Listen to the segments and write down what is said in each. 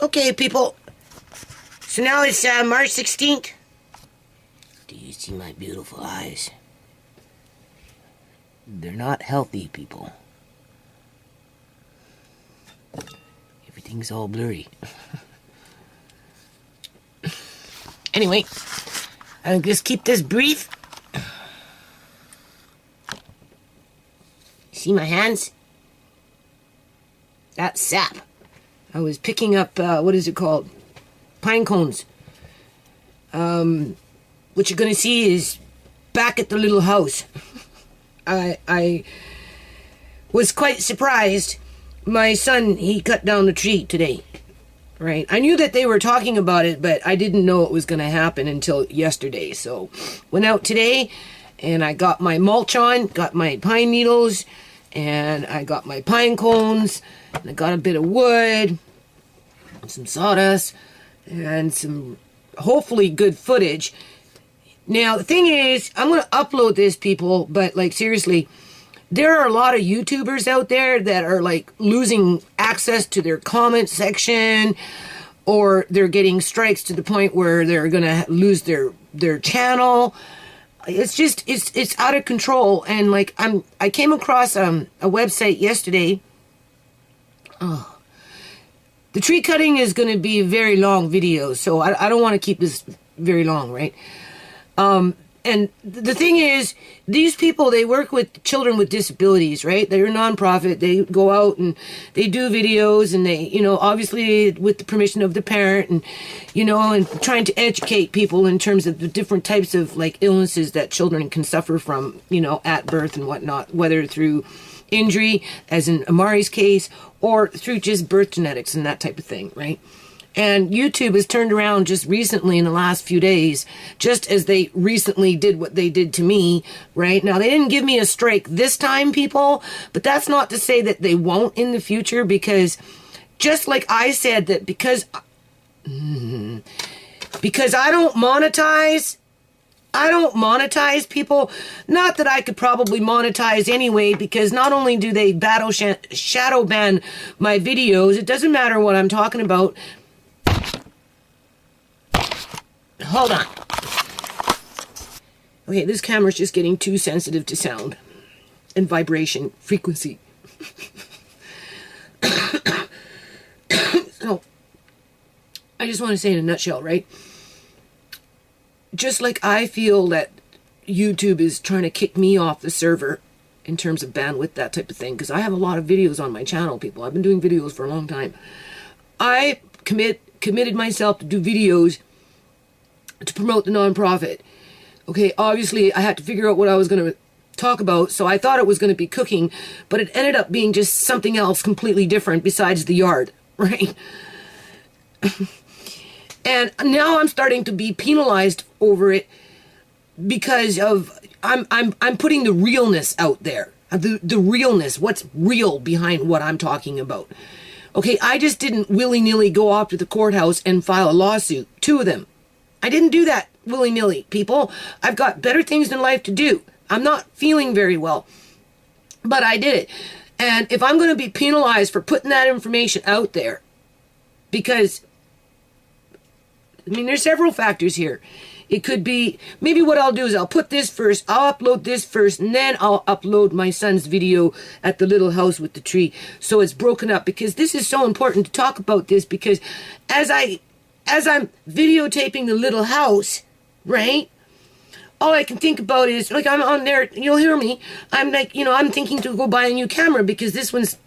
Okay, people. So now it's March 16th. Do you see my beautiful eyes? They're not healthy, people. Everything's all blurry. Anyway, I'll just keep this brief. See my hands? That's sap. I was picking up, what is it called? Pine cones. What you're going to see is back at the little house. I was quite surprised. My son, he cut down the tree today. Right? I knew that they were talking about it, but I didn't know it was going to happen until yesterday. So, went out today, and I got my mulch on, got my pine needles, and I got my pine cones, and I got a bit of wood, some sawdust, and some hopefully good footage. Now, the thing is, I'm going to upload this, people, but, like, seriously, there are a lot of YouTubers out there that are, like, losing access to their comment section, or they're getting strikes to the point where they're going to lose their channel. It's just, it's out of control. And, like, I came across a website yesterday. Oh. The tree cutting is going to be a very long video, so I don't want to keep this very long, right? And the thing is, these people, they work with children with disabilities, right? They're a nonprofit. They go out and they do videos, and they, you know, obviously with the permission of the parent, and, you know, and trying to educate people in terms of the different types of, like, illnesses that children can suffer from, you know, at birth and whatnot, whether through injury, as in Amari's case, or through just birth genetics and that type of thing, right? And YouTube has turned around just recently in the last few days, just as they recently did what they did to me, right? Now, they didn't give me a strike this time, people, but that's not to say that they won't in the future, because just like I said, that because I don't monetize people. Not that I could probably monetize anyway, because not only do they shadow ban my videos, it doesn't matter what I'm talking about. Hold on. Okay, this camera's just getting too sensitive to sound and vibration frequency. So, I just want to say in a nutshell, right? Just like I feel that YouTube is trying to kick me off the server in terms of bandwidth, that type of thing, because I have a lot of videos on my channel, people. I've been doing videos for a long time. I committed myself to do videos to promote the nonprofit. Okay, obviously I had to figure out what I was going to talk about, so I thought it was going to be cooking, but it ended up being just something else completely different besides the yard, right? And now I'm starting to be penalized over it because of I'm putting the realness out there. The realness, what's real behind what I'm talking about. Okay, I just didn't willy-nilly go off to the courthouse and file a lawsuit. 2 of them. I didn't do that willy-nilly, people. I've got better things in life to do. I'm not feeling very well. But I did it. And if I'm going to be penalized for putting that information out there, because, I mean, there's several factors here. It could be, maybe what I'll do is I'll put this first, I'll upload this first, and then I'll upload my son's video at the little house with the tree. So it's broken up, because this is so important to talk about this, because as I'm videotaping the little house, right? All I can think about is, like, I'm on there, you'll hear me, I'm like, you know, I'm thinking to go buy a new camera, because this one's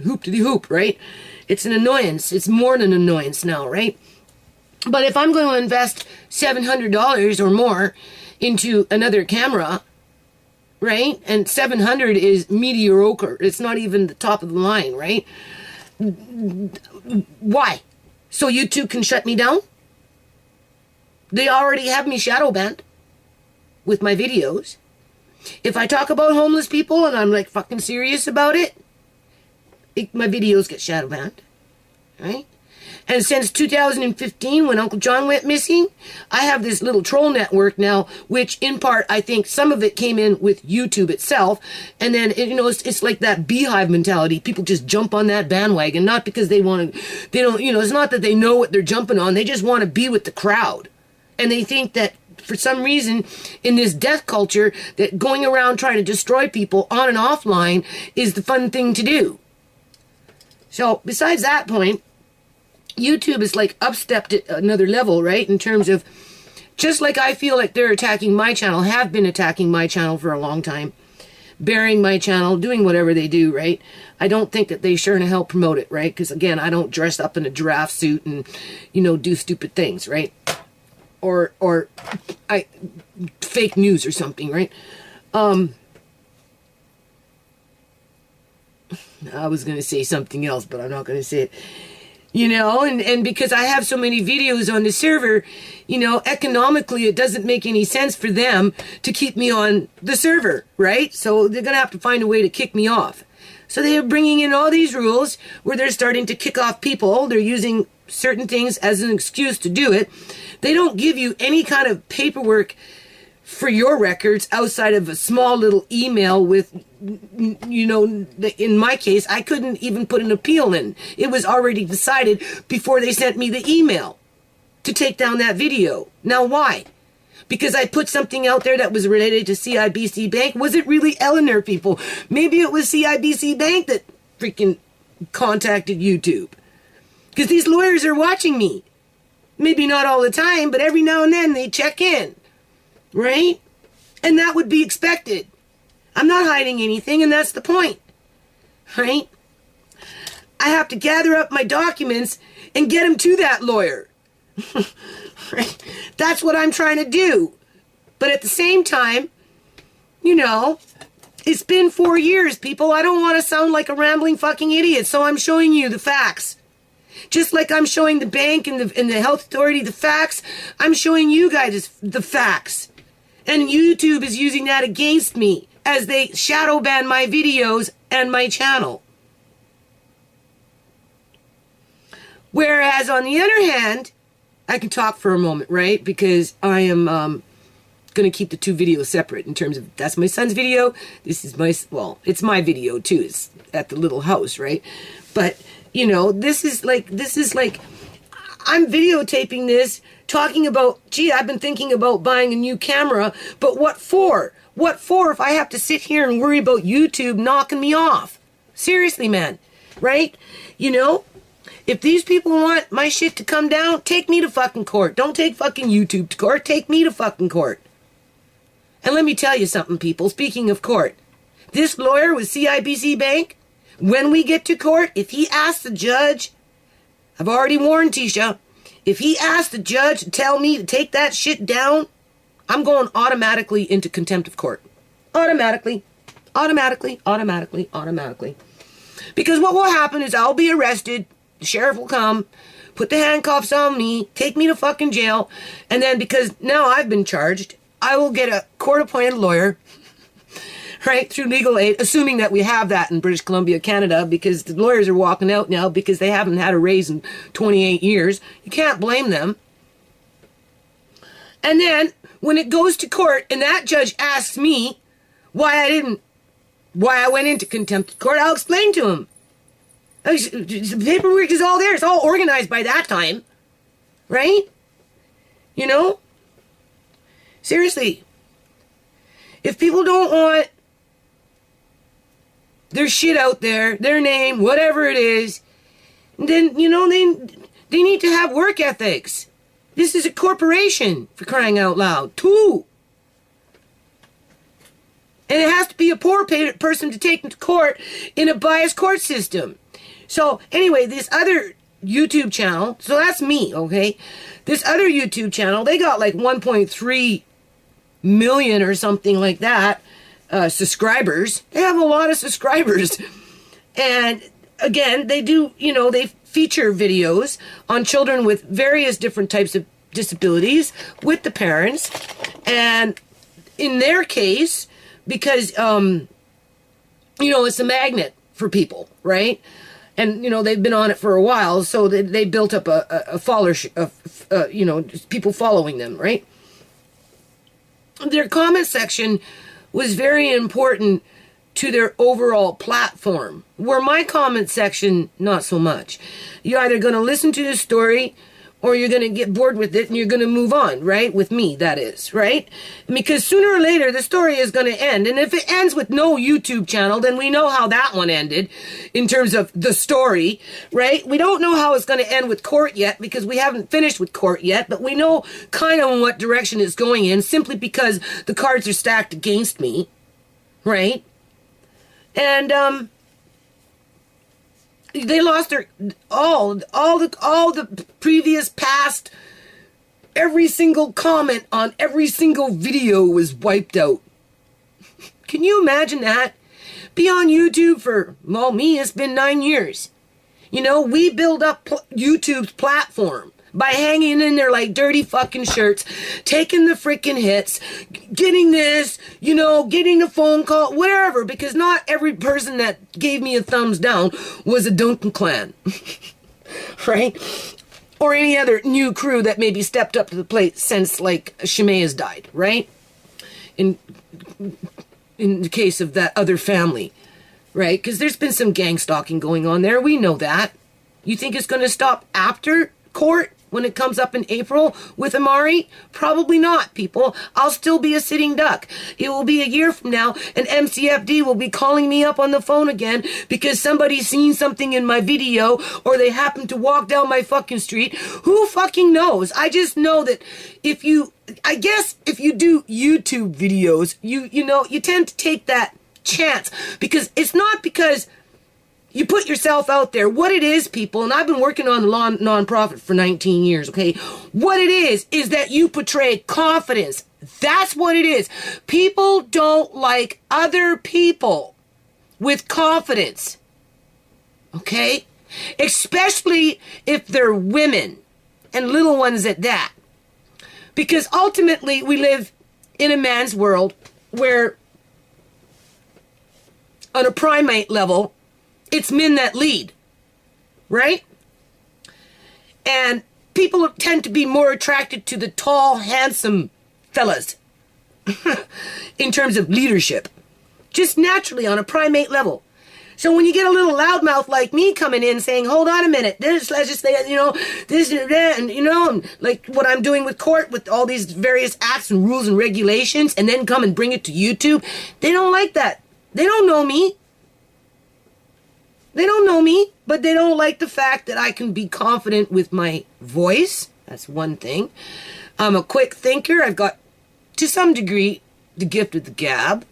hoop-de-hoop, right? It's an annoyance. It's more than an annoyance now, right? But if I'm going to invest $700 or more into another camera, right? And $700 is mediocre. It's not even the top of the line, right? Why? So YouTube can shut me down? They already have me shadow banned with my videos. If I talk about homeless people and I'm, like, fucking serious about it, my videos get shadow banned, right? And since 2015, when Uncle John went missing, I have this little troll network now, which in part, I think some of it came in with YouTube itself. And then, it's like that beehive mentality. People just jump on that bandwagon, not because they don't, it's not that they know what they're jumping on. They just want to be with the crowd. And they think that for some reason in this death culture that going around trying to destroy people on and offline is the fun thing to do. So besides that point, YouTube is like upstepped at another level, right? In terms of, just like I feel like they're attacking my channel, have been attacking my channel for a long time, burying my channel, doing whatever they do, right? I don't think that they sure to help promote it, right? Because again, I don't dress up in a giraffe suit and, do stupid things, right? Or I fake news or something, right? I was going to say something else, but I'm not going to say it. And because I have so many videos on the server, economically, it doesn't make any sense for them to keep me on the server, right? So they're going to have to find a way to kick me off. So they are bringing in all these rules where they're starting to kick off people. They're using certain things as an excuse to do it. They don't give you any kind of paperwork for your records outside of a small little email with, in my case, I couldn't even put an appeal in. It was already decided before they sent me the email to take down that video. Now, why? Because I put something out there that was related to CIBC Bank. Was it really Eleanor, people? Maybe it was CIBC Bank that freaking contacted YouTube. Because these lawyers are watching me. Maybe not all the time, but every now and then they check in. Right? And that would be expected. I'm not hiding anything, and that's the point. Right? I have to gather up my documents and get them to that lawyer. Right? That's what I'm trying to do. But at the same time, it's been 4 years, people. I don't want to sound like a rambling fucking idiot, so I'm showing you the facts. Just like I'm showing the bank and the health authority the facts, I'm showing you guys the facts. And YouTube is using that against me as they shadow ban my videos and my channel. Whereas on the other hand, I can talk for a moment, right? Because I am going to keep the two videos separate in terms of, that's my son's video. This is it's my video too. It's at the little house, right? But, this is like, I'm videotaping this, talking about, I've been thinking about buying a new camera, but what for? What for if I have to sit here and worry about YouTube knocking me off? Seriously, man, right? If these people want my shit to come down, take me to fucking court. Don't take fucking YouTube to court. Take me to fucking court. And let me tell you something, people. Speaking of court, this lawyer with CIBC Bank, when we get to court, if he asks the judge, I've already warned Tisha, if he asks the judge to tell me to take that shit down, I'm going automatically into contempt of court. Automatically. Because what will happen is I'll be arrested, the sheriff will come, put the handcuffs on me, take me to fucking jail, and then because now I've been charged, I will get a court-appointed lawyer, right, through legal aid, assuming that we have that in British Columbia, Canada, because the lawyers are walking out now because they haven't had a raise in 28 years. You can't blame them. And then, when it goes to court and that judge asks me why I went into contempt of court, I'll explain to him. The paperwork is all there. It's all organized by that time. Right? Seriously. If people don't want their shit out there, their name, whatever it is, then, they need to have work ethics. This is a corporation, for crying out loud, too. And it has to be a poor person to take to court in a biased court system. So, anyway, this other YouTube channel, so that's me, okay? This other YouTube channel, they got like 1.3 million or something like that subscribers. They have a lot of subscribers. And again, they do, they feature videos on children with various different types of disabilities with the parents. And in their case, because, it's a magnet for people, right? And, they've been on it for a while, so they built up a followership of, people following them, right? Their comment section was very important to their overall platform, where my comment section, not so much. You're either going to listen to the story or you're going to get bored with it and you're going to move on, right? With me, that is, right? Because sooner or later, the story is going to end. And if it ends with no YouTube channel, then we know how that one ended in terms of the story, right? We don't know how it's going to end with court yet because we haven't finished with court yet, but we know kind of in what direction it's going in simply because the cards are stacked against me, right? And, they lost their all the previous past, every single comment on every single video was wiped out. Can you imagine that? Be on YouTube for, well, me, it's been 9 years. We build up YouTube's platform by hanging in there like dirty fucking shirts, taking the freaking hits, getting this, getting a phone call, whatever, because not every person that gave me a thumbs down was a Duncan Clan, right? Or any other new crew that maybe stepped up to the plate since, like, Shimei has died, right? In the case of that other family, right? Because there's been some gang stalking going on there. We know that. You think it's going to stop after court? When it comes up in April with Amari? Probably not, people. I'll still be a sitting duck. It will be a year from now, and MCFD will be calling me up on the phone again because somebody's seen something in my video or they happen to walk down my fucking street. Who fucking knows? I just know that if you do YouTube videos, you tend to take that chance because it's not because you put yourself out there. What it is, people, and I've been working on the nonprofit for 19 years, okay? What it is that you portray confidence. That's what it is. People don't like other people with confidence, okay? Especially if they're women and little ones at that. Because ultimately, we live in a man's world where, on a primate level, it's men that lead, right? And people tend to be more attracted to the tall, handsome fellas in terms of leadership, just naturally on a primate level. So when you get a little loudmouth like me coming in saying, hold on a minute, this legislation, this and that, and, like what I'm doing with court with all these various acts and rules and regulations, and then come and bring it to YouTube, they don't like that. They don't know me. They don't know me, but they don't like the fact that I can be confident with my voice. That's one thing. I'm a quick thinker. I've got, to some degree, the gift of the gab.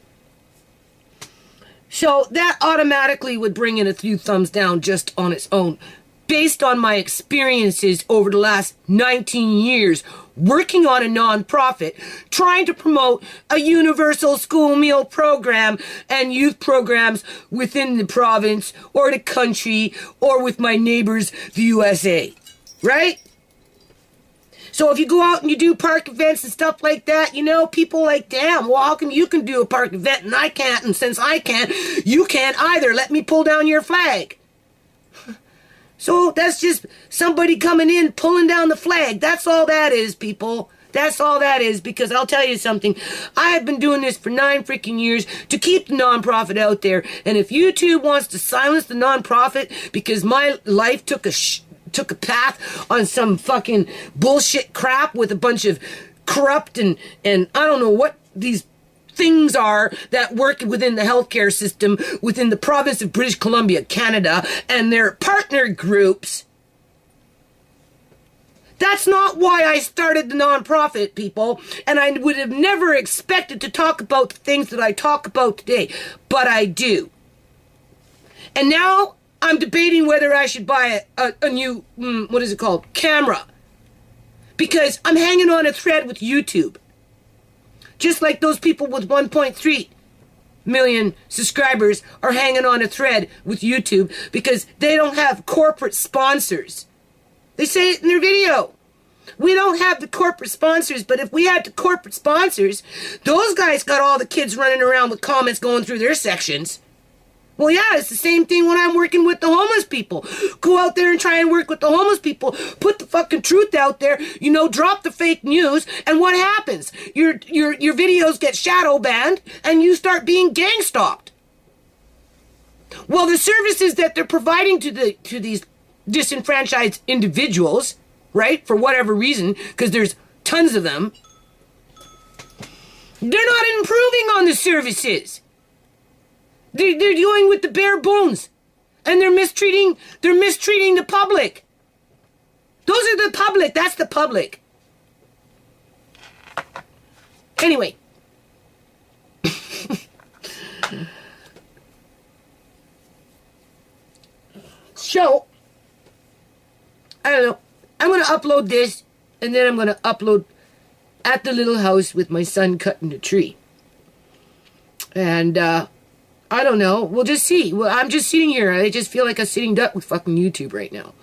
So that automatically would bring in a few thumbs down just on its own, based on my experiences over the last 19 years working on a nonprofit, trying to promote a universal school meal program and youth programs within the province or the country or with my neighbors, the USA, right? So if you go out and you do park events and stuff like that, people like, damn, well, how come you can do a park event and I can't? And since I can't, you can't either. Let me pull down your flag. So that's just somebody coming in, pulling down the flag. That's all that is, people. That's all that is, because I'll tell you something. I have been doing this for 9 freaking years to keep the nonprofit out there. And if YouTube wants to silence the nonprofit because my life took a path on some fucking bullshit crap with a bunch of corrupt and I don't know what these things are that work within the healthcare system within the province of British Columbia, Canada, and their partner groups. That's not why I started the nonprofit, people, and I would have never expected to talk about the things that I talk about today, but I do. And now I'm debating whether I should buy a new, camera, because I'm hanging on a thread with YouTube. Just like those people with 1.3 million subscribers are hanging on a thread with YouTube because they don't have corporate sponsors. They say it in their video. We don't have the corporate sponsors, but if we had the corporate sponsors, those guys got all the kids running around with comments going through their sections. Well, yeah, it's the same thing when I'm working with the homeless people. Go out there and try and work with the homeless people. Put the fucking truth out there. Drop the fake news. And what happens? Your videos get shadow banned and you start being gang stalked. Well, the services that they're providing to these disenfranchised individuals, right, for whatever reason, because there's tons of them, they're not improving on the services. They're dealing with the bare bones, and they're mistreating the public. Those are the public. That's the public. Anyway. So, I don't know. I'm going to upload this, and then I'm going to upload At the Little House with my son cutting a tree. And, I don't know. We'll just see. Well, I'm just sitting here. I just feel like a sitting duck with fucking YouTube right now.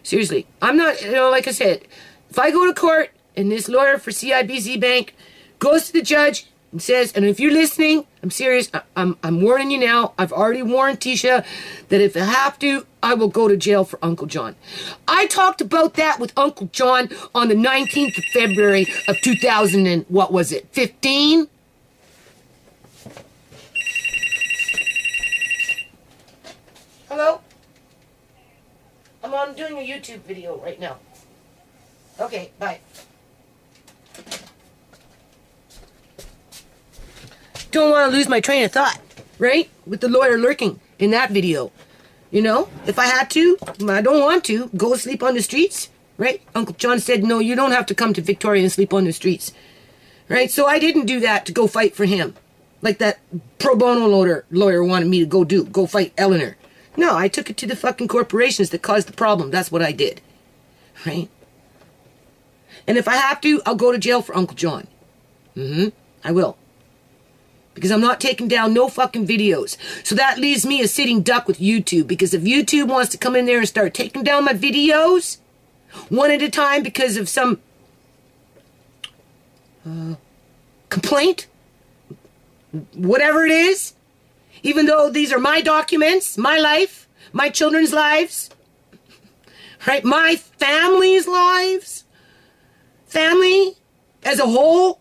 Seriously. I'm not, like I said, if I go to court and this lawyer for CIBC Bank goes to the judge and says, and if you're listening, I'm serious, I'm warning you now. I've already warned Tisha that if I have to, I will go to jail for Uncle John. I talked about that with Uncle John on the 19th of February of 2000 and, what was it, 15? Hello? I'm doing a YouTube video right now. Okay, bye. Don't want to lose my train of thought, right? With the lawyer lurking in that video. If I had to, I don't want to, go sleep on the streets, right? Uncle John said, no, you don't have to come to Victoria and sleep on the streets, right? So I didn't do that to go fight for him. Like that pro bono lawyer wanted me to go fight Eleanor. No, I took it to the fucking corporations that caused the problem. That's what I did. Right? And if I have to, I'll go to jail for Uncle John. I will. Because I'm not taking down no fucking videos. So that leaves me a sitting duck with YouTube. Because if YouTube wants to come in there and start taking down my videos, one at a time because of some complaint, whatever it is, even though these are my documents, my life, my children's lives, right? My family's lives, family as a whole,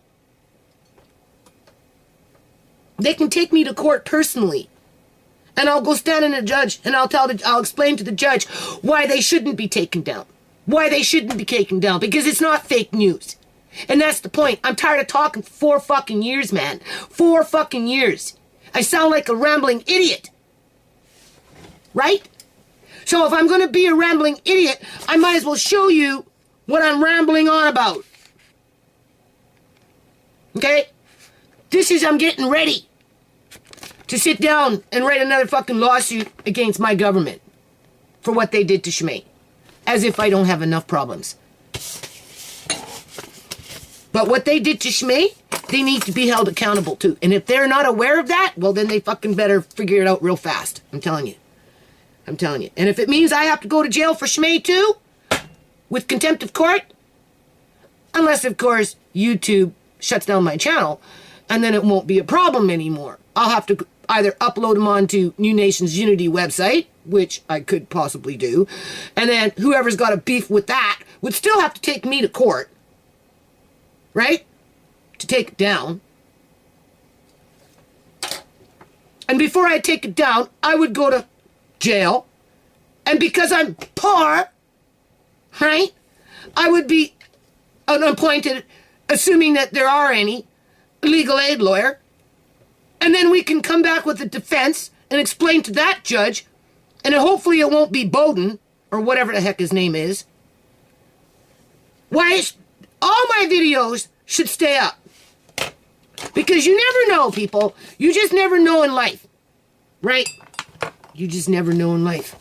they can take me to court personally. And I'll go stand in a judge and I'll explain to the judge why they shouldn't be taken down. Why they shouldn't be taken down. Because it's not fake news. And that's the point. I'm tired of talking for 4 fucking years, man. 4 fucking years. I sound like a rambling idiot. Right? So if I'm going to be a rambling idiot, I might as well show you what I'm rambling on about. Okay? I'm getting ready to sit down and write another fucking lawsuit against my government for what they did to Shmei. As if I don't have enough problems. But what they did to Shmei, they need to be held accountable too. And if they're not aware of that, well then they fucking better figure it out real fast. I'm telling you. I'm telling you. And if it means I have to go to jail for Shmei too, with contempt of court, unless of course YouTube shuts down my channel, and then it won't be a problem anymore. I'll have to either upload them onto New Nations Unity website, which I could possibly do, and then whoever's got a beef with that would still have to take me to court, right? To take it down. And before I take it down, I would go to jail. And because I'm poor, right, I would be an appointed, assuming that there are any, legal aid lawyer. And then we can come back with a defense and explain to that judge, and hopefully it won't be Bowden, or whatever the heck his name is, why all my videos should stay up. Because you never know, people. You just never know in life. Right? You just never know in life.